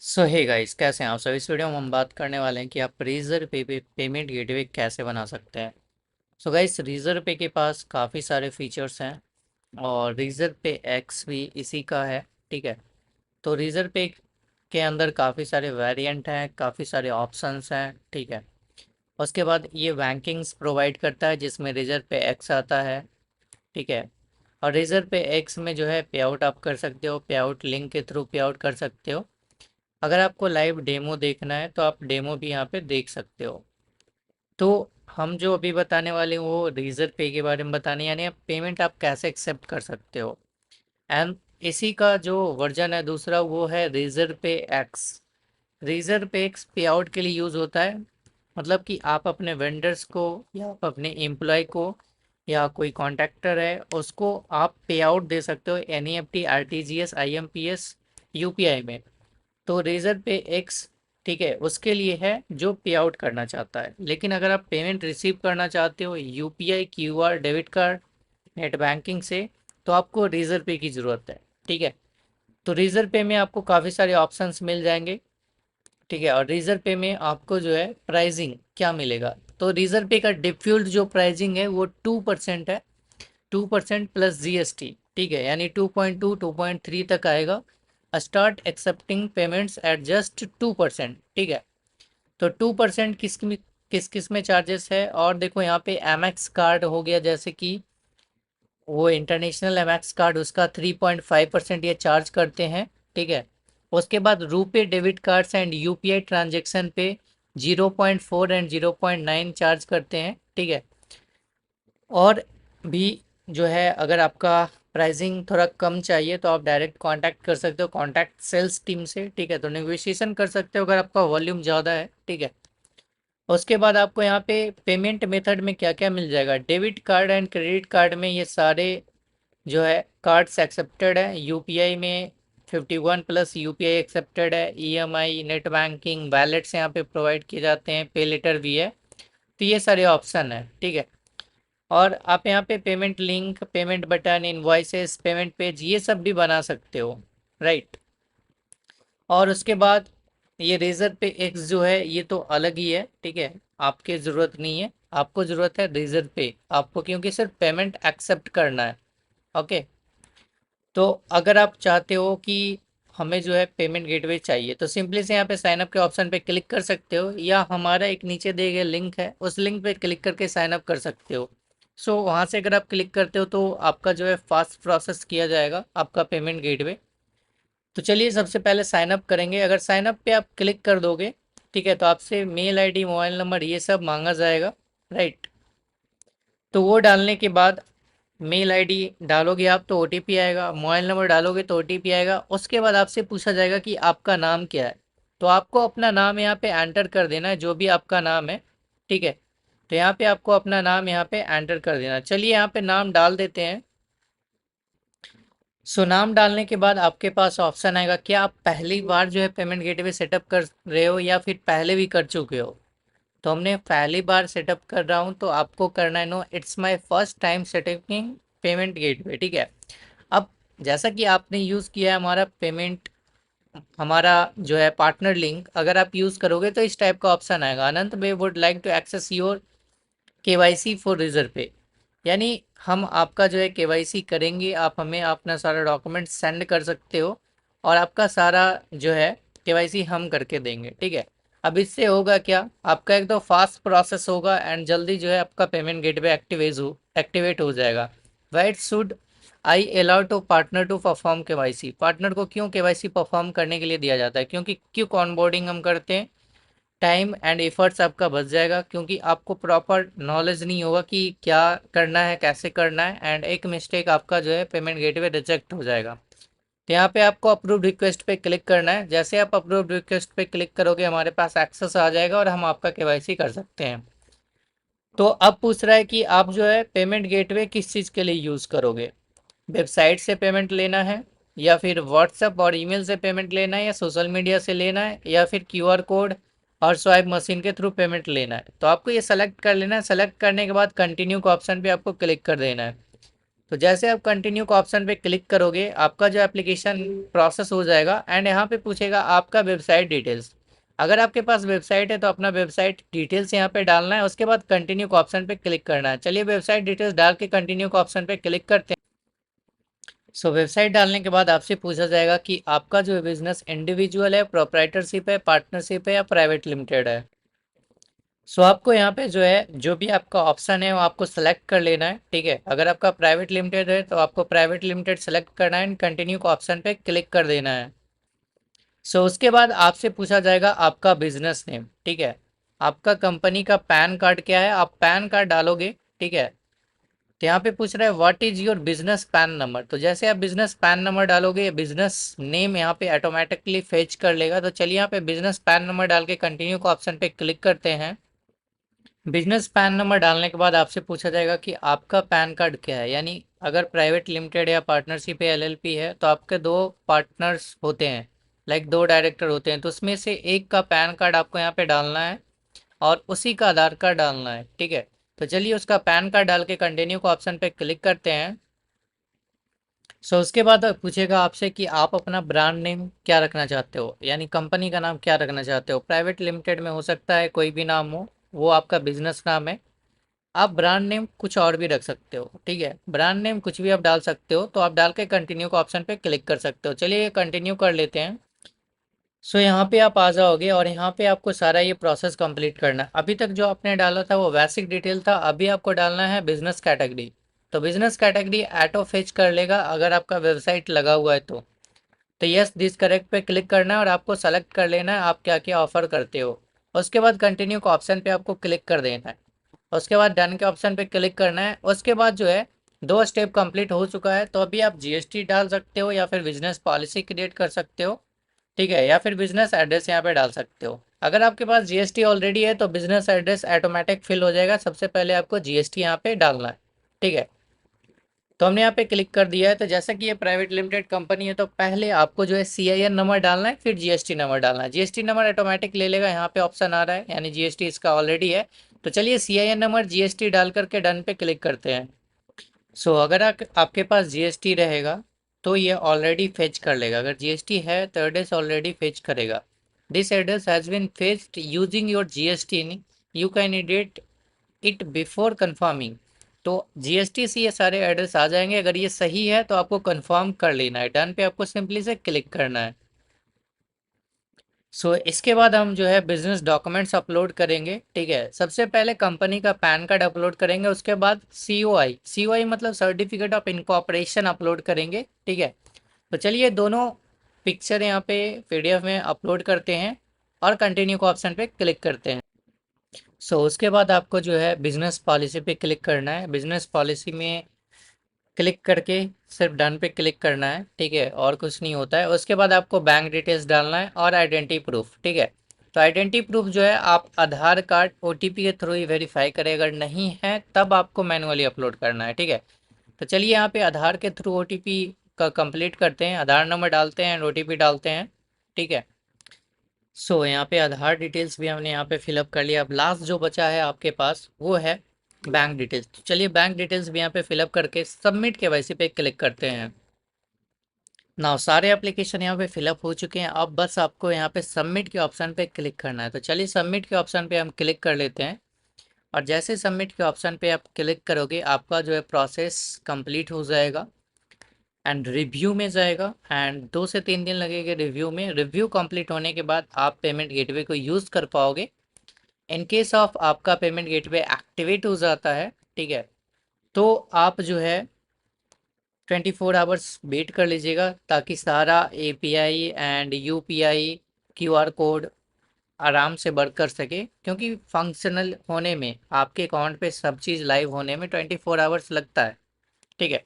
सो hey guys, कैसे हैं आप सब। इस वीडियो में हम बात करने वाले हैं कि आप रीजर पे पेमेंट गेटवे कैसे बना सकते हैं। सो गाइस, रीजर पे के पास काफ़ी सारे फीचर्स हैं और रीजर पे एक्स भी इसी का है। ठीक है। तो रीजर पे के अंदर काफ़ी सारे वेरिएंट हैं, काफ़ी सारे ऑप्शंस हैं। ठीक है। उसके बाद ये बैंकिंग्स प्रोवाइड करता है जिसमें रीजर पे एक्स आता है। ठीक है। और रीजर पे एक्स में जो है पे आउट आप कर सकते हो, पे आउट लिंक के थ्रू पे आउट कर सकते हो। अगर आपको लाइव डेमो देखना है तो आप डेमो भी यहाँ पे देख सकते हो। तो हम जो अभी बताने वाले हैं वो रीजर पे के बारे में बताने, यानी आप पेमेंट आप कैसे एक्सेप्ट कर सकते हो। एंड इसी का जो वर्जन है दूसरा वो है रीजर पे एक्स। रीजर पे एक्स पे आउट के लिए यूज़ होता है। मतलब कि आप अपने वेंडर्स को या आप अपने एम्प्लॉय को या कोई कॉन्ट्रैक्टर है उसको आप पे आउट दे सकते हो एनईएफटी, आरटीजीएस, आईएमपीएस, यूपीआई में। तो रेजर पे एक्स, ठीक है, उसके लिए है जो पे आउट करना चाहता है। लेकिन अगर आप पेमेंट रिसीव करना चाहते हो UPI, QR, debit card, net banking से, तो आपको रेजर पे की ज़रूरत है। ठीक है। तो रेजर पे में आपको काफ़ी सारे ऑप्शंस मिल जाएंगे। ठीक है। और रेजर पे में आपको जो है प्राइसिंग क्या मिलेगा, तो रेजर पे का डिफ़ॉल्ट जो प्राइसिंग है वो 2% है। 2% प्लस जीएसटी। ठीक है, यानी 2.2 2.3 तक आएगा। Start accepting payments at just 2%। ठीक है। तो 2% किस किस में चार्जेस है। और देखो यहाँ पे एम एक्स कार्ड हो गया, जैसे कि वो इंटरनेशनल एम एक्स कार्ड, उसका 3.5% ये चार्ज करते हैं। ठीक है। उसके बाद RuPay debit cards and UPI transaction पे 0.4 एंड 0.9 चार्ज करते हैं। ठीक है। और भी जो है, अगर आपका प्राइसिंग थोड़ा कम चाहिए तो आप डायरेक्ट कांटेक्ट कर सकते हो कांटेक्ट सेल्स टीम से। ठीक है। तो नेगोशिएशन कर सकते हो अगर आपका वॉल्यूम ज़्यादा है। ठीक है। उसके बाद आपको यहाँ पे पेमेंट मेथड में क्या क्या मिल जाएगा, debit card and credit card में ये सारे जो है कार्ड्स एक्सेप्टेड है। यूपीआई में 51 प्लस यूपीआई एक्सेप्टेड है। ईएमआई, नेट बैंकिंग, वैलेट्स यहाँ पे प्रोवाइड किए जाते हैं, पे लेटर भी है। तो ये सारे ऑप्शन है। ठीक है। और आप यहाँ पे payment link, payment button, invoices, payment page, ये सब भी बना सकते हो। राइट। और उसके बाद ये रेजर पे एक्स जो है ये तो अलग ही है। ठीक है। आपके ज़रूरत नहीं है, आपको ज़रूरत है रेजर पे आपको, क्योंकि सिर्फ पेमेंट एक्सेप्ट करना है। ओके। तो अगर आप चाहते हो कि हमें जो है पेमेंट गेटवे चाहिए तो सिंपली से यहाँ पे साइन अप के ऑप्शन पे क्लिक कर सकते हो, या हमारा एक नीचे दिए गए लिंक है उस लिंक पे क्लिक करके साइन अप कर सकते हो। सो वहाँ से अगर आप क्लिक करते हो तो आपका जो है फास्ट प्रोसेस किया जाएगा आपका पेमेंट गेटवे। तो चलिए सबसे पहले साइन अप करेंगे। अगर साइन अप पे आप क्लिक कर दोगे, ठीक है, तो आपसे मेल आईडी, मोबाइल नंबर, ये सब मांगा जाएगा। राइट। तो वो डालने के बाद मेल आईडी डालोगे आप तो ओटीपी आएगा, मोबाइल नंबर डालोगे तो ओटीपी आएगा। उसके बाद आपसे पूछा जाएगा कि आपका नाम क्या है। तो आपको अपना नाम यहाँ पे एंटर कर देना है, जो भी आपका नाम है। ठीक है। तो यहाँ पे आपको अपना नाम यहाँ पे एंटर कर देना। चलिए यहाँ पे नाम डाल देते हैं। सो नाम डालने के बाद आपके पास ऑप्शन आएगा, क्या आप पहली बार जो है पेमेंट गेटवे सेटअप कर रहे हो या फिर पहले भी कर चुके हो। तो हमने पहली बार सेटअप कर रहा हूँ तो आपको करना है no, it's my first time setupping payment gateway. ठीक है। अब जैसा कि आपने यूज़ किया है हमारा पेमेंट, हमारा जो है पार्टनर लिंक, अगर आप यूज़ करोगे तो इस टाइप का ऑप्शन आएगा, Anant we would like to access your KYC for Razorpay. यानी हम आपका जो है केवाईसी करेंगे, आप हमें अपना सारा डॉक्यूमेंट सेंड कर सकते हो और आपका सारा जो है केवाईसी हम करके देंगे। ठीक है। अब इससे होगा क्या, आपका एक तो फास्ट प्रोसेस होगा एंड जल्दी जो है आपका पेमेंट गेटवे एक्टिवेट हो जाएगा। Why should I allow to partner to perform KYC. Partner को क्यों केवाईसी परफॉर्म करने के लिए दिया जाता है, क्योंकि क्यों ऑनबोर्डिंग हम करते हैं, टाइम एंड एफर्ट्स आपका बच जाएगा, क्योंकि आपको प्रॉपर नॉलेज नहीं होगा कि क्या करना है, कैसे करना है, एंड एक मिस्टेक आपका जो है पेमेंट गेटवे रिजेक्ट हो जाएगा। तो यहाँ पे आपको अप्रूव रिक्वेस्ट पे क्लिक करना है। जैसे आप अप्रूव रिक्वेस्ट पे क्लिक करोगे हमारे पास एक्सेस आ जाएगा और हम आपका केवाईसी कर सकते हैं। तो अब पूछ रहा है कि आप जो है पेमेंट गेटवे किस चीज़ के लिए यूज़ करोगे, वेबसाइट से पेमेंट लेना है या फिर व्हाट्सएप और ईमेल से पेमेंट लेना है या सोशल मीडिया से लेना है या फिर क्यूआर कोड और स्वाइप मशीन के थ्रू पेमेंट लेना है। तो आपको ये सेलेक्ट कर लेना है। सेलेक्ट करने के बाद कंटिन्यू के ऑप्शन पे आपको क्लिक कर देना है। तो जैसे आप कंटिन्यू का ऑप्शन पे क्लिक करोगे आपका जो एप्लीकेशन प्रोसेस हो जाएगा एंड यहाँ पे पूछेगा आपका वेबसाइट डिटेल्स। अगर आपके पास वेबसाइट है तो अपना वेबसाइट डिटेल्स यहाँ पे डालना है, उसके बाद कंटिन्यू का ऑप्शन पे क्लिक करना है। चलिए वेबसाइट डिटेल्स डाल के कंटिन्यू का ऑप्शन पे क्लिक करते हैं। सो वेबसाइट डालने के बाद आपसे पूछा जाएगा कि आपका जो बिजनेस इंडिविजुअल है, प्रोप्राइटरशिप है, पार्टनरशिप है या प्राइवेट लिमिटेड है। सो आपको यहाँ पे जो है जो भी आपका ऑप्शन है वो आपको सेलेक्ट कर लेना है। ठीक है, अगर आपका प्राइवेट लिमिटेड है तो आपको प्राइवेट लिमिटेड सेलेक्ट करना है एंड कंटिन्यू का ऑप्शन पे क्लिक कर देना है। सो उसके बाद आपसे पूछा जाएगा आपका बिजनेस नेम। ठीक है, आपका कंपनी का पैन कार्ड क्या है, आप पैन कार्ड डालोगे। ठीक है, तो यहाँ पे पूछ रहा है what is your business pan number. तो जैसे आप बिजनेस पैन नंबर डालोगे बिजनेस नेम यहाँ पे ऑटोमेटिकली फेच कर लेगा। तो चलिए यहाँ पे बिजनेस पैन नंबर डाल के कंटिन्यू का ऑप्शन पे क्लिक करते हैं। बिजनेस पैन नंबर डालने के बाद आपसे पूछा जाएगा कि आपका पैन कार्ड क्या है, यानी अगर प्राइवेट लिमिटेड या पार्टनरशिप या एलएलपी है तो आपके दो पार्टनर्स होते हैं, लाइक दो डायरेक्टर होते हैं, तो उसमें से एक का पैन कार्ड आपको यहाँ पे डालना है और उसी का आधार कार्ड डालना है। ठीक है, तो चलिए उसका पैन कार्ड डाल के कंटिन्यू का ऑप्शन पे क्लिक करते हैं। सो उसके बाद पूछेगा आपसे कि आप अपना ब्रांड नेम क्या रखना चाहते हो, यानी कंपनी का नाम क्या रखना चाहते हो। प्राइवेट लिमिटेड में हो सकता है कोई भी नाम हो, वो आपका बिजनेस नाम है। आप ब्रांड नेम कुछ और भी रख सकते हो। ठीक है, ब्रांड नेम कुछ भी आप डाल सकते हो, तो आप डाल के कंटिन्यू का ऑप्शन पे क्लिक कर सकते हो। चलिए कंटिन्यू कर लेते हैं। सो यहाँ पे आप आ जाओगे और यहाँ पे आपको सारा ये प्रोसेस कंप्लीट करना है। अभी तक जो आपने डाला था वो बेसिक डिटेल था, अभी आपको डालना है बिजनेस कैटेगरी। तो बिजनेस कैटेगरी ऑटो फेच कर लेगा अगर आपका वेबसाइट लगा हुआ है तो यस दिस करेक्ट पे क्लिक करना है और आपको सेलेक्ट कर लेना है आप क्या क्या ऑफर करते हो। उसके बाद कंटिन्यू का ऑप्शन पे आपको क्लिक कर देना है। उसके बाद डन के ऑप्शन पे क्लिक करना है। उसके बाद जो है दो स्टेप कंप्लीट हो चुका है, तो अभी आप जीएसटी डाल सकते हो या फिर बिजनेस पॉलिसी क्रिएट कर सकते हो। ठीक है, या फिर बिजनेस एड्रेस यहाँ पे डाल सकते हो। अगर आपके पास जीएसटी ऑलरेडी है तो बिजनेस एड्रेस ऑटोमेटिक फिल हो जाएगा, सबसे पहले आपको जीएसटी यहाँ पे डालना है। ठीक है, तो हमने यहाँ पे क्लिक कर दिया है। तो जैसा कि ये प्राइवेट लिमिटेड कंपनी है तो पहले आपको जो है सीआईएन नंबर डालना है, फिर जीएसटी नंबर डालना है। जीएसटी नंबर ऑटोमेटिक ले लेगा, यहाँ पे ऑप्शन आ रहा है, यानी जीएसटी इसका ऑलरेडी है। तो चलिए सीआईएन नंबर जीएसटी डाल करके डन पे क्लिक करते हैं। सो अगर आपके पास जीएसटी रहेगा तो ये ऑलरेडी फेच कर लेगा। अगर जीएसटी है तो एड्रेस ऑलरेडी फेच करेगा। This address has been fetched using your GST, you can edit it before confirming. तो जीएसटी से ये सारे एड्रेस आ जाएंगे, अगर ये सही है तो आपको कंफर्म कर लेना है, डन पे आपको सिंपली से क्लिक करना है। इसके बाद हम जो है बिजनेस डॉक्यूमेंट्स अपलोड करेंगे। ठीक है, सबसे पहले कंपनी का पैन कार्ड अपलोड करेंगे, उसके बाद सीओआई मतलब सर्टिफिकेट ऑफ इनकॉर्पोरेशन अपलोड करेंगे। ठीक है, तो चलिए दोनों पिक्चर यहाँ पे पीडीएफ में अपलोड करते हैं और कंटिन्यू का ऑप्शन पे क्लिक करते हैं। उसके बाद आपको जो है बिजनेस पॉलिसी पे क्लिक करना है। बिजनेस पॉलिसी में क्लिक करके सिर्फ डन पे क्लिक करना है। ठीक है, और कुछ नहीं होता है। उसके बाद आपको बैंक डिटेल्स डालना है और आइडेंटिटी प्रूफ। ठीक है, तो आइडेंटिटी प्रूफ जो है आप आधार कार्ड ओटीपी के थ्रू ही वेरीफाई करें, अगर नहीं है तब आपको मैनुअली अपलोड करना है। ठीक है, तो चलिए यहाँ पे आधार के थ्रू ओटीपी का कंप्लीट करते हैं। आधार नंबर डालते हैं, ओटीपी डालते हैं। ठीक है, यहाँ पे आधार डिटेल्स भी हमने यहाँ पे फिलअप कर लिया। अब लास्ट जो बचा है आपके पास वो है बैंक डिटेल्स। तो चलिए बैंक डिटेल्स भी यहाँ पे फिलअप करके सबमिट केवाईसी पे क्लिक करते हैं। नाउ सारे एप्लीकेशन यहाँ पे फिलअप हो चुके हैं, अब बस आपको यहाँ पे सबमिट के ऑप्शन पे क्लिक करना है। तो चलिए सबमिट के ऑप्शन पे हम क्लिक कर लेते हैं और जैसे सबमिट के ऑप्शन पे आप क्लिक करोगे आपका जो है प्रोसेस कंप्लीट हो जाएगा एंड रिव्यू में जाएगा एंड 2 से 3 दिन लगेंगे रिव्यू में। रिव्यू कंप्लीट होने के बाद आप पेमेंट गेटवे को यूज़ कर पाओगे। इन केस ऑफ आपका पेमेंट गेटवे एक्टिवेट हो जाता है, ठीक है, तो आप जो है 24 आवर्स वेट कर लीजिएगा ताकि सारा API and UPI QR code आराम से वर्क कर सके, क्योंकि फंक्शनल होने में आपके अकाउंट पे सब चीज़ लाइव होने में 24 आवर्स लगता है। ठीक है,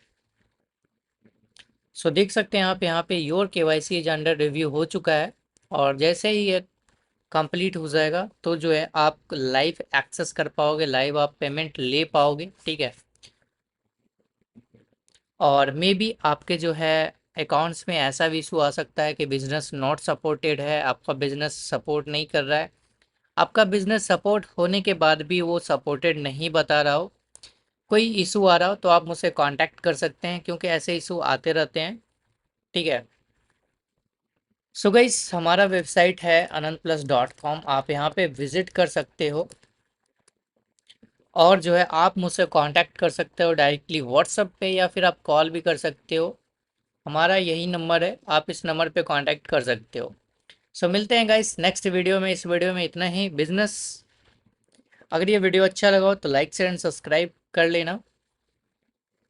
देख सकते हैं आप यहाँ पे your KYC is under review हो चुका है और जैसे ही ये कंप्लीट हो जाएगा तो जो है आप लाइव एक्सेस कर पाओगे, लाइव आप पेमेंट ले पाओगे। ठीक है, और मे बी आपके जो है अकाउंट्स में ऐसा भी इशू आ सकता है कि बिजनेस नॉट सपोर्टेड है, आपका बिजनेस सपोर्ट नहीं कर रहा है, आपका बिजनेस सपोर्ट होने के बाद भी वो सपोर्टेड नहीं बता रहा हो। कोई इशू आ रहा हो तो आप मुझसे कांटेक्ट कर सकते हैं, क्योंकि ऐसे इशू आते रहते हैं। ठीक है। सो गाइस, हमारा वेबसाइट है anandplus.com, आप यहाँ पे विजिट कर सकते हो और जो है आप मुझसे कांटेक्ट कर सकते हो डायरेक्टली व्हाट्सएप पे, या फिर आप कॉल भी कर सकते हो। हमारा यही नंबर है, आप इस नंबर पे कांटेक्ट कर सकते हो। सो मिलते हैं गाइस नेक्स्ट वीडियो में। इस वीडियो में इतना ही बिजनेस। अगर ये वीडियो अच्छा लगा हो तो लाइक शेयर एंड सब्सक्राइब कर लेना।